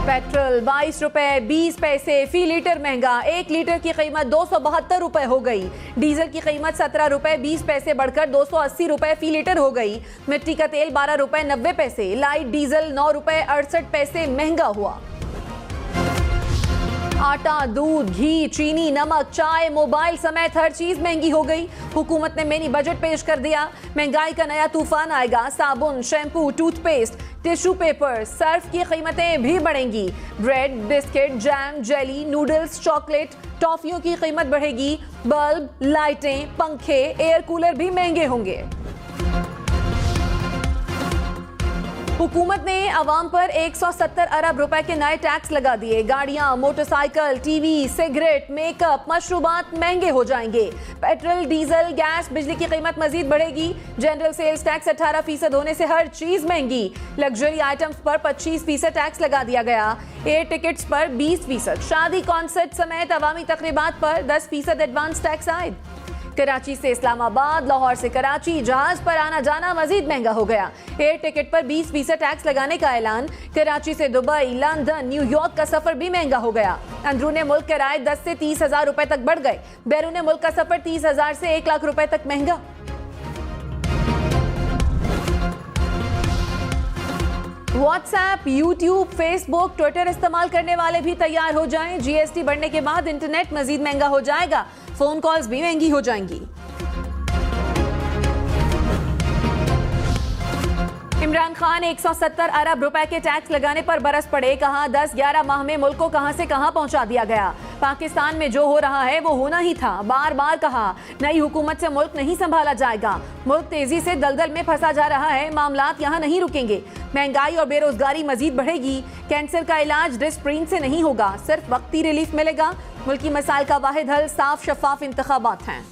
Petrol 22 रुपए 20 पैसे फी litre महंगा, 1 लीटर की कीमत 272 रुपए हो गई। डीजल की कीमत 17 रुपए 20 पैसे बढ़कर 280 रुपए फी लीटर हो गई। मिट्टी का तेल 12 रुपए 90 पैसे, लाइट डीजल 9 रुपए 68 पैसे महंगा हुआ। आटा, दूध, घी, चीनी, नमक, चाय, मोबाइल समेत हर चीज महंगी हो गई। हुकूमत ने मिनी बजट पेश कर दिया। महंगाई का नया तूफान आएगा। साबुन, shampoo, toothpaste, tissue paper, surf की कीमतें भी बढ़ेंगी। Bread, biscuit, jam, jelly, noodles, chocolate, टॉफियों की कीमत बढ़ेगी। बल्ब, लाइटें, पंखे, एयर कूलर भी महंगे होंगे। हुकूमत ने अवाम पर 170 अरब रुपए के नए टैक्स लगा दिए। गाड़ियां, मोटरसाइकिल, टीवी, सिगरेट, मेकअप, मशरूबात महंगे हो जाएंगे। पेट्रोल, डीजल, गैस, बिजली की कीमत मजीद बढ़ेगी। जनरल सेल्स टैक्स 18% होने से हर चीज महंगी। लग्जरी आइटम्स पर 25% टैक्स लगा दिया गया। एयर टिकट्स पर 20%, शादी, कॉन्सर्ट समेत अवामी तकरीबात पर 10% एडवांस टैक्स आयद। कराची से इस्लामाबाद, लाहौर से कराची जहाज पर आना जाना मजीद महंगा हो गया। एयर टिकट पर 20% टैक्स लगाने का ऐलान। कराची से दुबई, लंदन, न्यूयॉर्क का सफर भी महंगा हो गया। अंदरूने मुल्क किराए 10 से 30 हजार रुपए तक बढ़ गए। बैरूने मुल्क का सफर 30 हजार से 1 लाख रुपए तक महंगा। व्हाट्सएप, यूट्यूब, फेसबुक, ट्विटर इस्तेमाल करने वाले भी तैयार हो जाएं। जीएसटी बढ़ने के बाद इंटरनेट मजीद महंगा हो जाएगा। फोन कॉल्स भी महंगी हो जाएंगी। इमरान खान 170 अरब रुपए के टैक्स लगाने पर बरस पड़े। कहा 10-11 माह में मुल्क को कहां से कहां पहुंचा दिया गया। पाकिस्तान में जो हो रहा है वो होना ही था। बार बार कहा नई हुकूमत से मुल्क नहीं संभाला जाएगा। मुल्क तेजी से दलदल में फंसा जा रहा है। मामलात यहां नहीं रुकेंगे। महंगाई और बेरोजगारी मजीद बढ़ेगी। कैंसर का इलाज डिस्प्रिन से नहीं होगा, सिर्फ वक्ती रिलीफ मिलेगा। मुल्की मसाइल का वाहिद हल साफ शफाफ इंतखाबात हैं।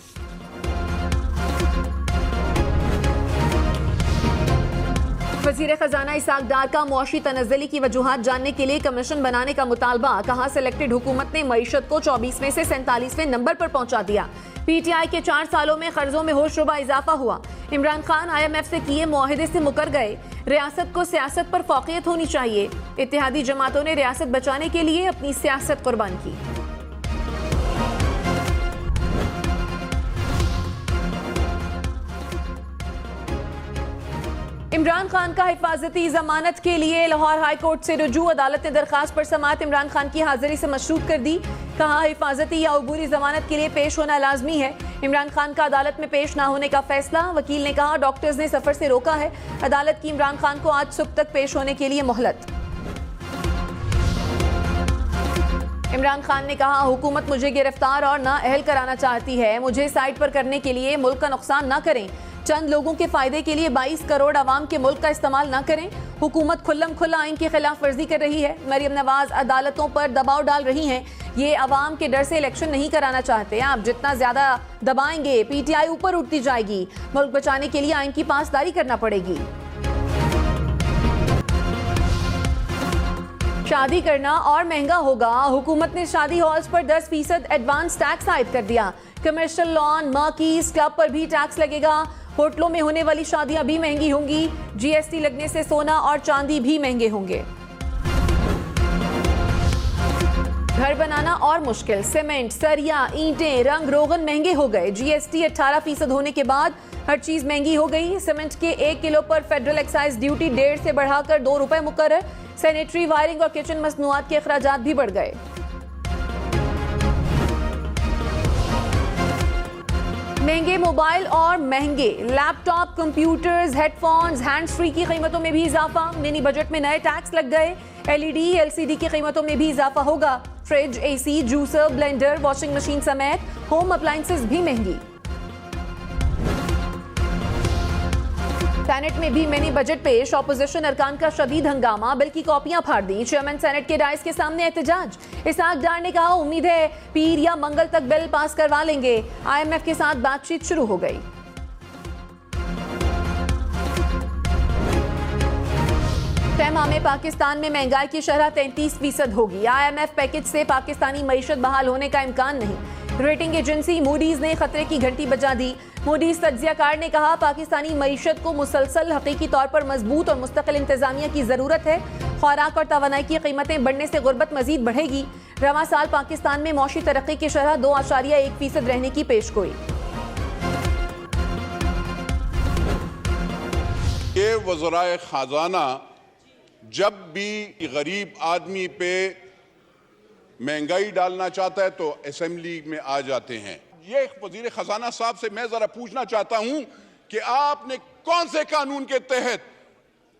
वज़ीर खजाना इसाक डार का मुआशी तनज़्ज़ुली की वजूहात जानने के लिए कमीशन बनाने का मुतालबा। कहा सिलेक्टेड हुकूमत ने मईशत को 24वें से 47वें नंबर पर पहुंचा दिया। पीटीआई के 4 सालों में कर्जों में होशरुबा इजाफा हुआ। इमरान खान IMF से किए मुआहिदे से मुकर गए। रियासत को सियासत पर फौकियत होनी चाहिए। इत्तेहादी जमातों ने रियासत बचाने के लिए अपनी सियासत कुर्बान की। इमरान खान का हिफाजती जमानत के लिए लाहौर हाई कोर्ट से रुजू। अदालत ने दरखास्त पर समाअत इमरान खान की हाजिरी से मशरूत कर दी। कहा हिफाजती या अबूरी जमानत के लिए पेश होना लाजमी है। इमरान खान का अदालत में पेश ना होने का फैसला। वकील ने कहा डॉक्टर्स ने सफर से रोका है। अदालत की इमरान खान को आज सुबह तक पेश होने के लिए मोहलत। इमरान खान ने कहा हुकूमत मुझे गिरफ्तार और ना अहल कराना चाहती है। मुझे साइड पर करने के लिए मुल्क का नुकसान ना करें। चंद लोगों के फायदे के लिए 22 करोड़ आवाम के मुल्क का इस्तेमाल ना करें। हुकूमत खुल्लम खुल्ला आइन की खिलाफ वर्जी कर रही है। मरियम नवाज अदालतों पर दबाव डाल रही हैं। ये आवाम के डर से इलेक्शन नहीं कराना चाहते। आप जितना ज्यादा दबाएंगे पीटीआई ऊपर उठती जाएगी। मुल्क बचाने के लिए आइन की पासदारी करना पड़ेगी। शादी करना और महंगा होगा। हुकूमत ने शादी हॉल्स पर 10% एडवांस टैक्स आयद कर दिया। कमर्शियल लॉन, मार्कीज, क्लब पर भी टैक्स लगेगा। होटलों में होने वाली शादियां भी महंगी होंगी। जीएसटी लगने से सोना और चांदी भी महंगे होंगे। घर बनाना और मुश्किल। सीमेंट, सरिया, ईंटें, रंग रोगन महंगे हो गए। जीएसटी 18% होने के बाद हर चीज महंगी हो गई। सीमेंट के 1 किलो पर फेडरल एक्साइज ड्यूटी 1.5 से बढ़ाकर 2 रुपए मुकर्रर। सैनिटरी, वायरिंग और किचन मसनूआत के अखराजात भी बढ़ गए। महंगे मोबाइल और महंगे laptop, computers, headphones, hands free की कीमतों में भी इजाफा। मिनी बजट में नए टैक्स लग गए। एलईडी, एलसीडी की कीमतों में भी इजाफा होगा। Fridge, AC, juicer, blender, washing machine समेत होम अप्लायंसेस भी महंगी। सेनेट में भी मिनी बजट पेश। ऑपोजिशन अरकान का शदीद हंगामा। बिल की कॉपियां फाड़ दी। चेयरमैन सेनेट के डाइस के सामने एहतजाज। इसाक डार ने कहा उम्मीद है पीर या मंगल तक बिल पास करवा लेंगे। IMF के साथ बातचीत शुरू हो गई। तय माह में पाकिस्तान में महंगाई की शरह 33% होगी। IMF पैकेज से पाकिस्तानी मईशत बहाल होने का इम्कान नहीं। रेटिंग एजेंसी मूडीज ने खतरे की घंटी बजा दी। मूडीज तज्जियाकार ने कहा पाकिस्तानी मईशत को मुसलसल हकीकी तौर पर मजबूत और मुस्तकिल इंतजामिया की जरूरत है। खुराक और तवानाई की कीमतें बढ़ने से गुर्बत मजीद बढ़ेगी। रवां साल पाकिस्तान में मौशी तरक्की की शरह 2.1% रहने की पेशगोई। ये वज़राए ख़जाना जब भी गरीब आदमी पे महंगाई डालना चाहता है तो असेंबली में आ जाते हैं। ये वज़ीर ख़जाना साहब से मैं ज़रा पूछना चाहता हूं कि आपने कौन से कानून के तहत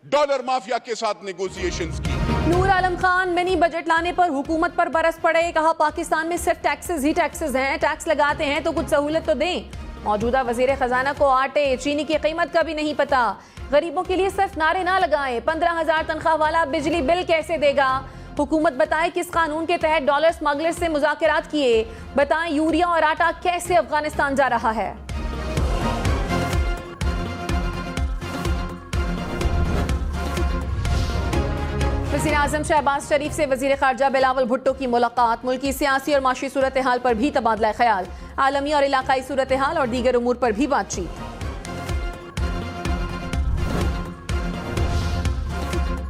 डॉलर माफिया के साथ नेगोशिएशंस की? नूर आलम खान मिनी बजट लाने पर हुकूमत पर बरस पड़े। कहा पाकिस्तान में सिर्फ टैक्सेस ही टैक्सेस हैं, टैक्स लगाते हैं तो कुछ सहूलत तो दें। मौजूदा वजीर खजाना को आटे चीनी की कीमत का भी नहीं पता। गरीबों के लिए सिर्फ नारे ना लगाएं। 15,000 तनख्वाह वाला बिजली बिल कैसे देगा? हुकूमत बताए किस कानून के तहत डॉलर स्मगलर से मुज़ाकरात किए। बताएं यूरिया और आटा कैसे अफगानिस्तान जा रहा है। वज़ीर आज़म शहबाज शरीफ से वज़ीर ख़ारजा बिलावल भुट्टो की मुलाकात। मुल्की सियासी और माशी सूरत हाल पर भी तबादला ख्याल। आलमी और इलाकाई सूरत हाल और दीगर उमूर पर भी बातचीत।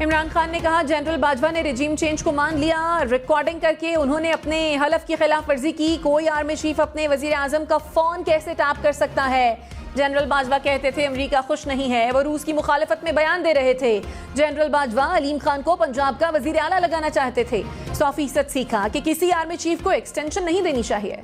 इमरान खान ने कहा जनरल बाजवा ने रिजीम चेंज को मान लिया। रिकॉर्डिंग करके उन्होंने अपने हलफ की खिलाफ वर्जी की। कोई आर्मी चीफ अपने वजीर आजम का फोन कैसे टैप कर सकता है? जनरल बाजवा कहते थे अमेरिका खुश नहीं है, वो रूस की मुखालिफत में बयान दे रहे थे। जनरल बाजवा अलीम खान को पंजाब का वजीर आला लगाना चाहते थे। 100% सीखा कि किसी आर्मी चीफ को एक्सटेंशन नहीं देनी चाहिए।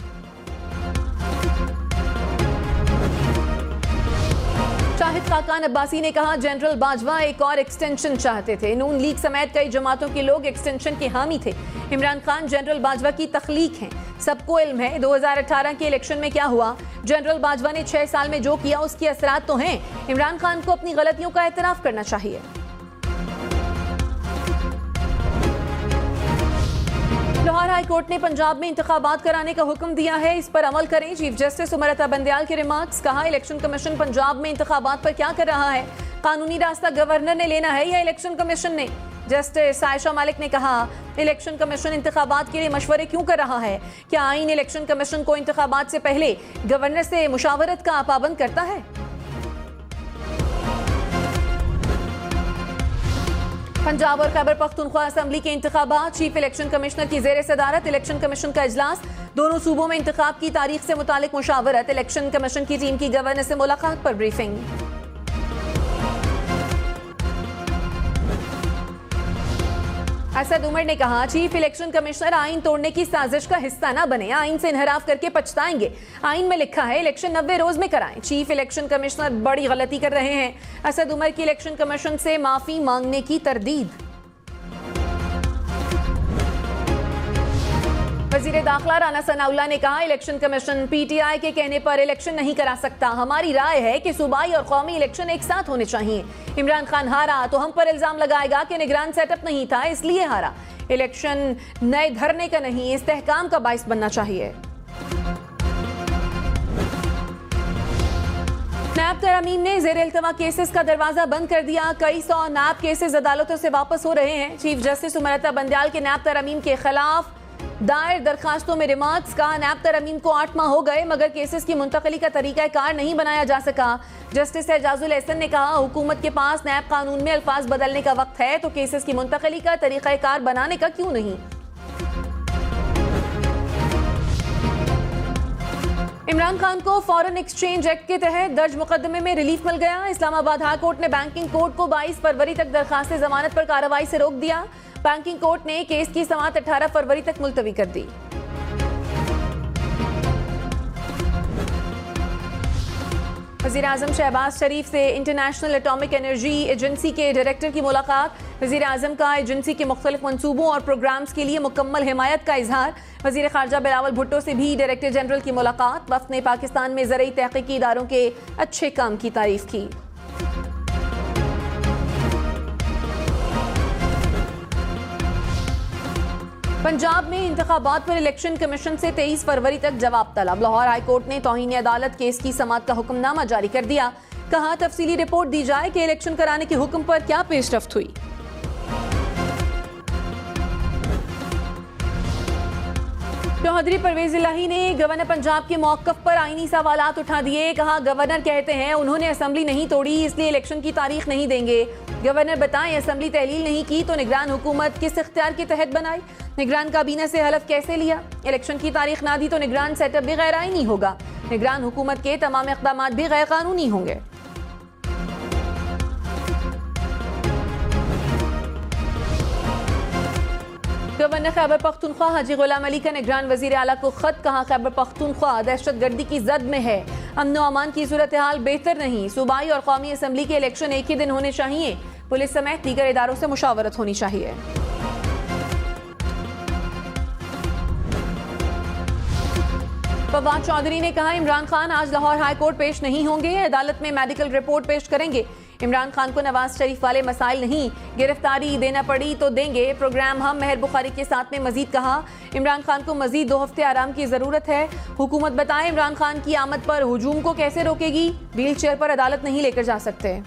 शाहिद खाकान अब्बासी ने कहा जनरल बाजवा एक और एक्सटेंशन चाहते थे। नून लीग समेत कई जमातों के लोग एक्सटेंशन के हामी थे। इमरान खान जनरल बाजवा की तख्लीक हैं, सबको इल्म है 2018 के इलेक्शन में क्या हुआ। जनरल बाजवा ने 6 साल में जो किया उसके असरात तो हैं। इमरान खान को अपनी गलतियों का एतराफ करना चाहिए। लाहौर हाई कोर्ट ने पंजाब में इंतखाबात कराने का हुक्म दिया है, इस पर अमल करें। चीफ जस्टिस उमरता बंदयाल के रिमार्क्स। कहा इलेक्शन कमीशन पंजाब में इंतखाबात पर क्या कर रहा है? कानूनी रास्ता गवर्नर ने लेना है या इलेक्शन कमीशन ने? जस्टिस आयशा मालिक ने कहा इलेक्शन कमीशन इंतखाबात के लिए मशवरे क्यों कर रहा है? क्या आईन इलेक्शन कमीशन को इंतखाबात से पहले गवर्नर से मुशावरत का पाबंद करता है? पंजाब और खैबर पख्तूनख्वा असेंबली के इंतखाबात। चीफ इलेक्शन कमिश्नर की जेर सदारत इलेक्शन कमीशन का इजलास। दोनों सूबों में इंतखाब की तारीख से मुतालिक मुशावरत। इलेक्शन कमीशन की टीम की गवर्नर से मुलाकात पर ब्रीफिंग। असद उमर ने कहा चीफ इलेक्शन कमिश्नर आइन तोड़ने की साजिश का हिस्सा ना बने, आइन से इनहराफ करके पछताएंगे। आइन में लिखा है इलेक्शन 90 रोज में कराएं। चीफ इलेक्शन कमिश्नर बड़ी गलती कर रहे हैं। असद उमर की इलेक्शन कमीशन से माफी मांगने की तरदीद। वजीर दाखिला राना सनाउल्लाह ने कहा इलेक्शन कमीशन पीटीआई के कहने पर इलेक्शन नहीं करा सकता। हमारी राय है कि सूबाई और कौमी इलेक्शन एक साथ होने चाहिए। इमरान खान हारा तो हम पर इल्जाम लगाएगा कि निगरान सेटअप नहीं था इसलिए हारा। इलेक्शन नए धरने का नहीं, इस्तेहकाम का बाइस बनना चाहिए। नैब तरमीम ने ज़ेर इल्तवा केसेस का दरवाजा बंद कर दिया। कई 100 नैब केसेस अदालतों से वापस हो रहे हैं। चीफ जस्टिस उमरता बंदयाल के नैब तरमीम के खिलाफ दायर दरखास्तों में रिमार्क्स। का नैब तरमीम को 8 माह हो गए मगर केसेस की मुंतकली का तरीकाकार नहीं बनाया जा सका। जस्टिस एजाजुल एहसन ने कहा हुकूमत के पास नैब कानून में अल्फाज बदलने का वक्त है तो केसेस की मुंतकली का तरीकाकार बनाने का क्यों नहीं। इमरान खान को फॉरेन एक्सचेंज एक्ट के तहत दर्ज मुकदमे में रिलीफ मिल गया। इस्लामाबाद हाई कोर्ट ने बैंकिंग कोर्ट को 22 फरवरी तक दरखास्त जमानत पर कार्रवाई से रोक दिया। बैंकिंग कोर्ट ने केस की समाअत 18 फरवरी तक मुलतवी कर दी। वज़ीर आज़म शहबाज शरीफ से इंटरनेशनल एटॉमिक एनर्जी एजेंसी के डायरेक्टर की मुलाकात। वज़ीर आज़म का एजेंसी के मुख्तलिफ मंसूबों और प्रोग्राम्स के लिए मुकम्मल हिमायत का इजहार। वज़ीर ख़ारजा बिलावल भुट्टो से भी डायरेक्टर जनरल की मुलाकात। वफ़द ने पाकिस्तान में ज़रई तहक़ीक़ी इदारों के अच्छे काम की तारीफ की। पंजाब में इंतखाबात पर इलेक्शन कमीशन से 23 फरवरी तक जवाब तलब। लाहौर हाई कोर्ट ने तौहीन अदालत केस की समाअत का हुक्मनामा जारी कर दिया। कहा तफसीली रिपोर्ट दी जाए कि इलेक्शन कराने के हुक्म पर क्या पेशरफ्त हुई। चौधरी परवेज इलाही ने गवर्नर पंजाब के मौक़िफ़ पर आईनी सवालात उठा दिए। कहा, गवर्नर कहते हैं उन्होंने असेंबली नहीं तोड़ी, इसलिए इलेक्शन की तारीख नहीं देंगे। गवर्नर बताएं, असेंबली तहलील नहीं की तो निगरान हुकूमत किस इख्तियार के तहत बनाई? निगरान काबीना से हलफ कैसे लिया? इलेक्शन की तारीख ना दी तो निगरान सेटअप भी गैर आईनी होगा। निगरान हुकूमत के तमाम इक़दामात भी गैर कानूनी होंगे। गवर्नर खैबर पख्तूनख्वा हाजी गुलाम अली का निगरान वजीर आला को खत। कहा, खैबर पख्तूनख्वा दहशतगर्दी की जद में है, अमन व अमान की सूरत हाल बेहतर नहीं। सूबाई और कौमी असम्बली के इलेक्शन एक ही दिन होने चाहिए। पुलिस समेत दीगर इदारों से मुशावरत होनी चाहिए। फवाद चौधरी ने कहा, इमरान खान आज लाहौर हाई कोर्ट पेश नहीं होंगे, अदालत में मेडिकल रिपोर्ट पेश करेंगे। इमरान खान को नवाज शरीफ वाले मसाइल नहीं, गिरफ्तारी देना पड़ी तो देंगे। प्रोग्राम हम मेहर बुखारी के साथ में मजीद कहा, इमरान खान को मजीद 2 हफ्ते आराम की जरूरत है। हुकूमत बताए इमरान खान की आमद पर हुजूम को कैसे रोकेगी? व्हील चेयर पर अदालत नहीं लेकर जा सकते।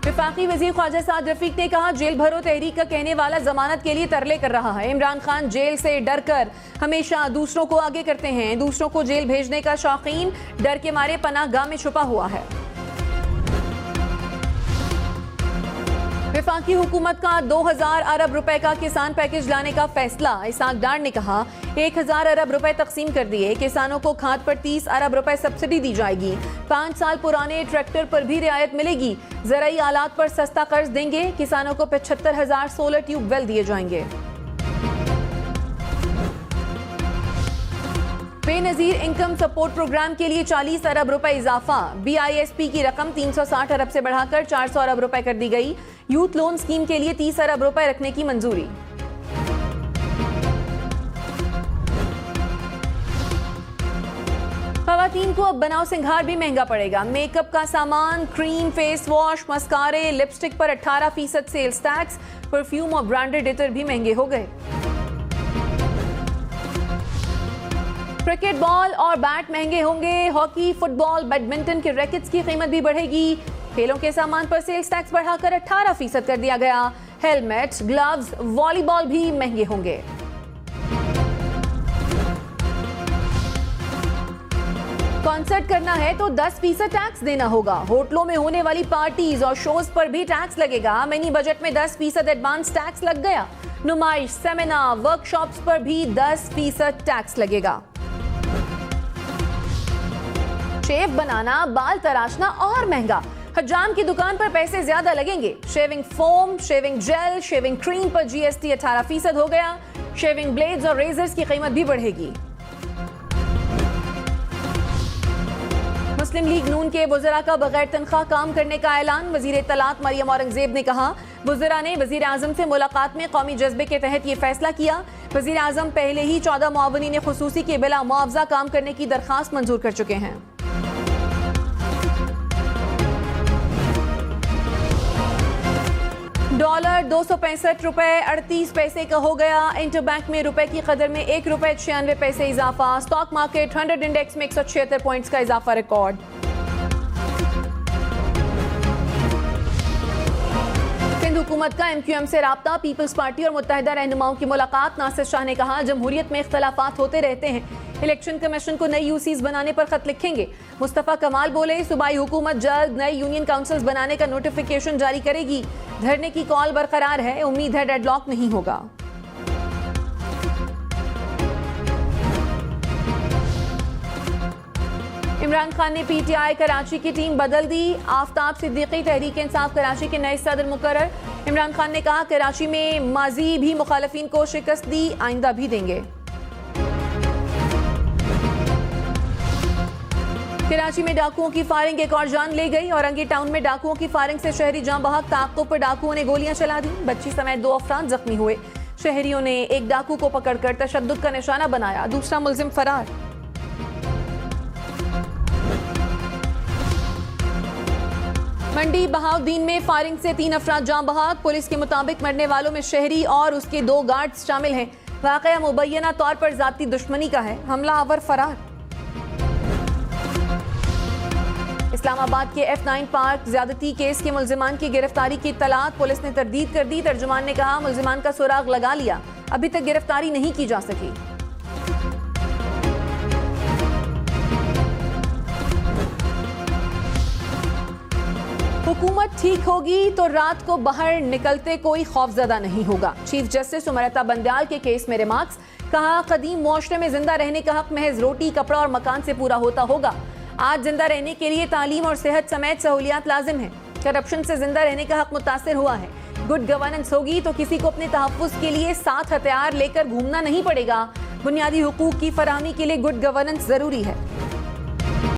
वफाकी वजीर ख्वाजा साद रफीक ने कहा, जेल भरो तहरीक का कहने वाला जमानत के लिए तरले कर रहा है। इमरान खान जेल से डर कर हमेशा दूसरों को आगे करते हैं। दूसरों को जेल भेजने का शौकीन डर के मारे पनाहगाह में छुपा हुआ है। वफाकी हुकूमत का 2000 अरब रुपए का किसान पैकेज लाने का फैसला। इसाक डार ने कहा, 1000 अरब रुपए तकसीम कर दिए। किसानों को खाद पर 30 अरब रुपए सब्सिडी दी जाएगी। 5 साल पुराने ट्रैक्टर पर भी रियायत मिलेगी। ज़राई आलात पर सस्ता कर्ज देंगे। किसानों को 75,000 सोलर ट्यूबवेल दिए जाएंगे। बेनजीर इनकम सपोर्ट प्रोग्राम के लिए 40 अरब रुपए इजाफा। BISP की रकम 360 अरब से बढ़ाकर 400 अरब रुपए कर दी गई। यूथ लोन स्कीम के लिए 30 अरब रुपए रखने की मंजूरी। खवातीन को अब बनाव सिंगार भी महंगा पड़ेगा। मेकअप का सामान, क्रीम, फेस वॉश, मस्कारे, लिपस्टिक पर 18% सेल्स टैक्स। परफ्यूम और ब्रांडेड इतर भी महंगे हो गए। क्रिकेट बॉल और बैट महंगे होंगे। हॉकी, फुटबॉल, बैडमिंटन के रैकेट्स की कीमत भी बढ़ेगी। खेलों के सामान पर सेल्स टैक्स बढ़ाकर 18% कर दिया गया। हेलमेट, ग्लव्स, वॉलीबॉल भी महंगे होंगे। कॉन्सर्ट करना है तो 10% टैक्स देना होगा। होटलों में होने वाली पार्टीज और शोज पर भी टैक्स लगेगा। मिनी बजट में 10% एडवांस टैक्स लग गया। नुमाइश, सेमिनार, वर्कशॉप्स पर भी 10% टैक्स लगेगा। शेव बनाना, बाल तराशना और महंगा। हजाम की दुकान पर पैसे ज्यादा लगेंगे। Shaving foam, shaving jail, shaving cream पर GST 18% हो गया। शेविंग ब्लेड्स और रेजर्स की कीमत भी बढ़ेगी। मुस्लिम लीग नून के वज़रा का बगैर तनख्वाह काम करने का ऐलान। वज़ीर इत्तलात मरियम औरंगजेब ने कहा, वज़रा ने वज़ीर आज़म से मुलाकात में कौमी जज्बे के तहत ये फैसला किया। वज़ीर आज़म पहले ही 14 मुआवनीन खुसूसी के बिला मुआवजा काम करने की दरखास्त मंजूर कर चुके हैं। डॉलर 265 रुपए 38 पैसे का हो गया। इंटरबैंक में रुपए की कदर में 1 रुपए 96 पैसे इजाफा। स्टॉक मार्केट 100 इंडेक्स में 176 पॉइंट्स का इजाफा रिकॉर्ड। सिंध हुकूमत का MQM से राब्ता। पीपल्स पार्टी और मुत्तहिदा रहनुमाओं की मुलाकात। नासिर शाह ने कहा, जमहूरियत में इख्तलाफात होते रहते हैं। इलेक्शन कमीशन को नई UCs बनाने पर खत लिखेंगे। मुस्तफा कमाल बोले, सूबाई हुकूमत जल्द नई यूनियन काउंसिल्स बनाने का नोटिफिकेशन जारी करेगी। धरने की कॉल बरकरार है। उम्मीद है डेडलॉक नहीं होगा। इमरान खान ने PTI कराची की टीम बदल दी। आफ्ताब सिद्दीकी तहरीक इंसाफ कराची के नए सदर मुकर्रर। इमरान खान ने कहा, कराची में माजी भी मुखालिफिन को शिकस्त दी, आइंदा भी देंगे। कराची में डाकुओं की फायरिंग एक और जान ले गई। औरंगी टाउन में डाकुओं की फायरिंग से शहरी जान बहक। ताक़ुब पर डाकुओं ने गोलियां चला दी। बच्ची समेत 2 अफराद जख्मी हुए। शहरियों ने एक डाकू को पकड़कर तशद्दुद का निशाना बनाया। दूसरा मुलजिम फरार। मंडी बहाउद्दीन में फायरिंग से 3 अफराद जान बहक। पुलिस के मुताबिक मरने वालों में शहरी और उसके 2 गार्ड्स शामिल हैं। वाक़या मुबैना तौर पर जाती दुश्मनी का है। हमला आवर फरार। इस्लामाबाद के F9 पार्क ज्यादती केस के मुल्जिमान की गिरफ्तारी की इत्तलात पुलिस ने तरदीद कर दी। तर्जुमान ने कहा, मुल्जिमान का सुराग लगा लिया, अभी तक गिरफ्तारी नहीं की जा सकी। हुकूमत ठीक होगी तो रात को बाहर निकलते कोई खौफजदा नहीं होगा। चीफ जस्टिस उमरता बंदयाल के केस में रिमार्क्स। कहा, कदीम मुआशरे में जिंदा रहने का हक महज रोटी, कपड़ा और मकान से पूरा होता होगा। आज जिंदा रहने के लिए तालीम और सेहत समेत सहूलियात लाजिम है। करप्शन से जिंदा रहने का हक मुतासिर हुआ है। गुड गवर्नेंस होगी तो किसी को अपने तहफ्फुज़ के लिए साथ हथियार लेकर घूमना नहीं पड़ेगा। बुनियादी हुकूक की फराहमी के लिए गुड गवर्नेंस जरूरी है।